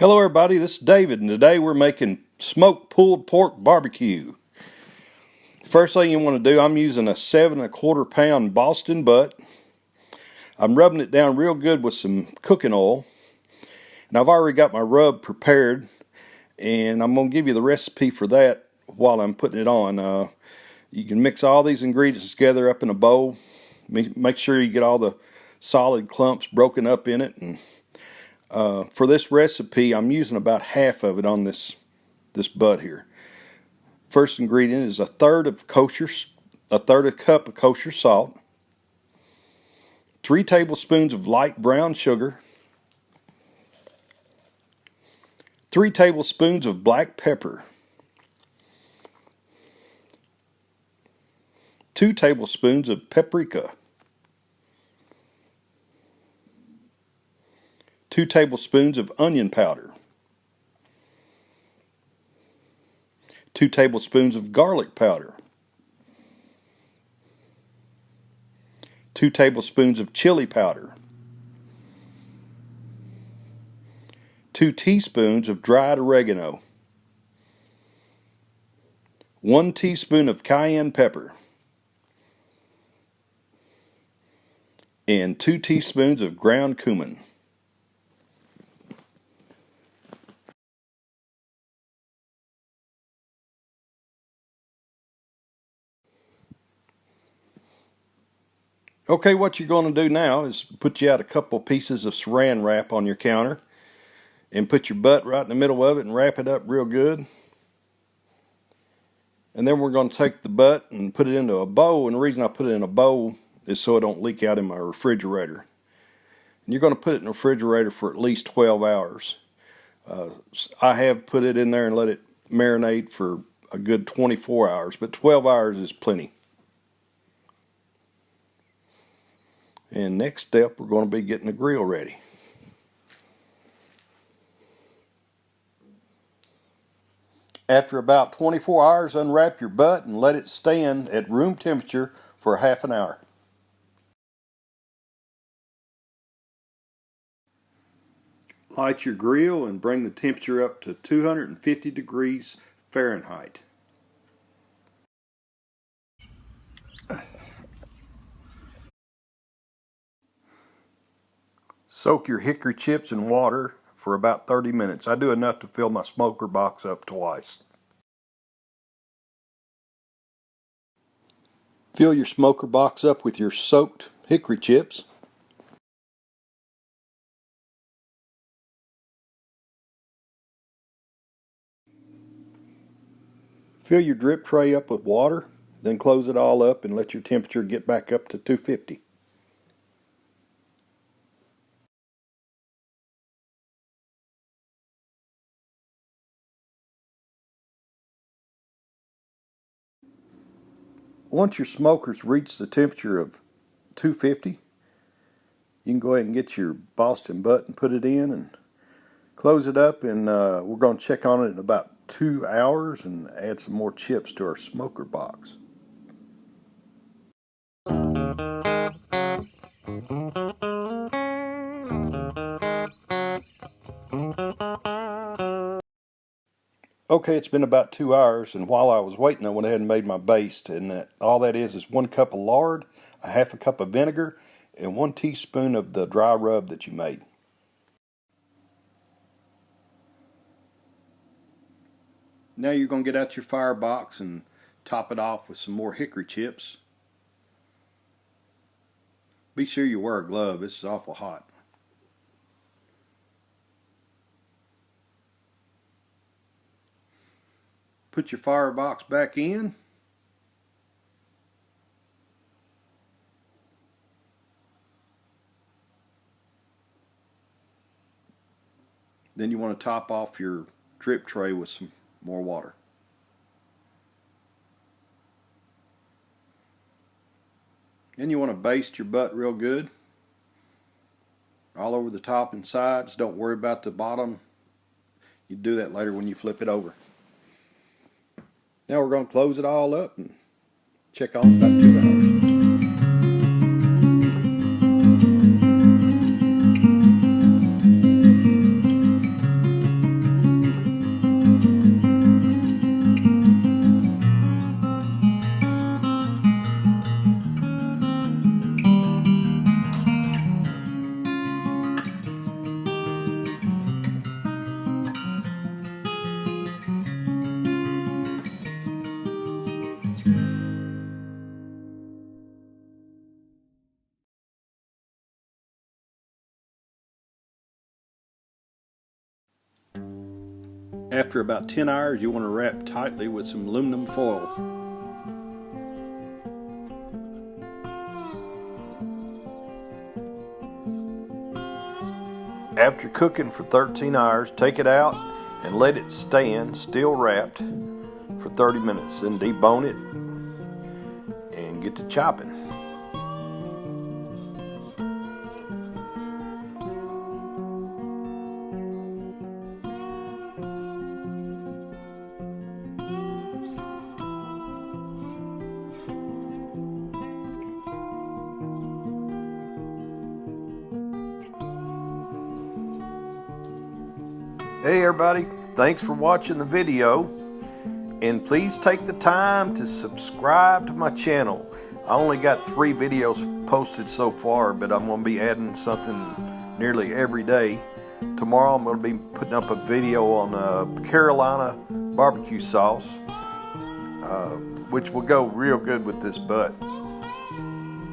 Hello everybody, this is David, and today we're making smoked pulled pork barbecue. First thing you want to do, I'm using a 7 1/4 pound Boston butt. I'm rubbing it down real good with some cooking oil. And I've already got my rub prepared, and I'm going to give you the recipe for that while I'm putting it on. You can mix all these ingredients together up in a bowl. Make sure you get all the solid clumps broken up in it. And for this recipe, I'm using about half of it on this butt here. First ingredient is a third cup of kosher salt, 3 tablespoons of light brown sugar, 3 tablespoons of black pepper, 2 tablespoons of paprika, 2 tablespoons of onion powder, 2 tablespoons of garlic powder, 2 tablespoons of chili powder, 2 teaspoons of dried oregano, 1 teaspoon of cayenne pepper, and 2 teaspoons of ground cumin. Okay, what you're going to do now is put you out a couple pieces of saran wrap on your counter and put your butt right in the middle of it and wrap it up real good. And then we're going to take the butt and put it into a bowl, and the reason I put it in a bowl is so it don't leak out in my refrigerator. And you're going to put it in the refrigerator for at least 12 hours. I have put it in there and let it marinate for a good 24 hours, but 12 hours is plenty. And next step, we're going to be getting the grill ready. After about 24 hours, unwrap your butt and let it stand at room temperature for half an hour. Light your grill and bring the temperature up to 250 degrees Fahrenheit. Soak your hickory chips in water for about 30 minutes. I do enough to fill my smoker box up twice. Fill your smoker box up with your soaked hickory chips. Fill your drip tray up with water, then close it all up and let your temperature get back up to 250. Once your smokers reach the temperature of 250, you can go ahead and get your Boston butt and put it in and close it up, and we're going to check on it in about 2 hours and add some more chips to our smoker box. Okay, it's been about 2 hours, and while I was waiting, I went ahead and made my baste, and all that is 1 cup of lard, a half a cup of vinegar, and 1 teaspoon of the dry rub that you made. Now you're going to get out your firebox and top it off with some more hickory chips. Be sure you wear a glove, this is awful hot. Put your firebox back in. Then you want to top off your drip tray with some more water. Then you want to baste your butt real good. All over the top and sides. Don't worry about the bottom. You do that later when you flip it over. Now we're going to close it all up and check on about 2 hours. After about 10 hours, you want to wrap tightly with some aluminum foil. After cooking for 13 hours, take it out and let it stand still wrapped for 30 minutes. Then debone it and get to chopping. Hey everybody, thanks for watching the video, and please take the time to subscribe to my channel. I only got 3 videos posted so far, but I'm going to be adding something nearly every day. Tomorrow I'm going to be putting up a video on Carolina barbecue sauce, which will go real good with this butt.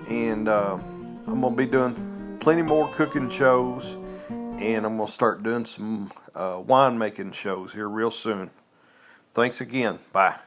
And I'm going to be doing plenty more cooking shows, and I'm going to start doing some wine making shows here real soon. Thanks again. Bye.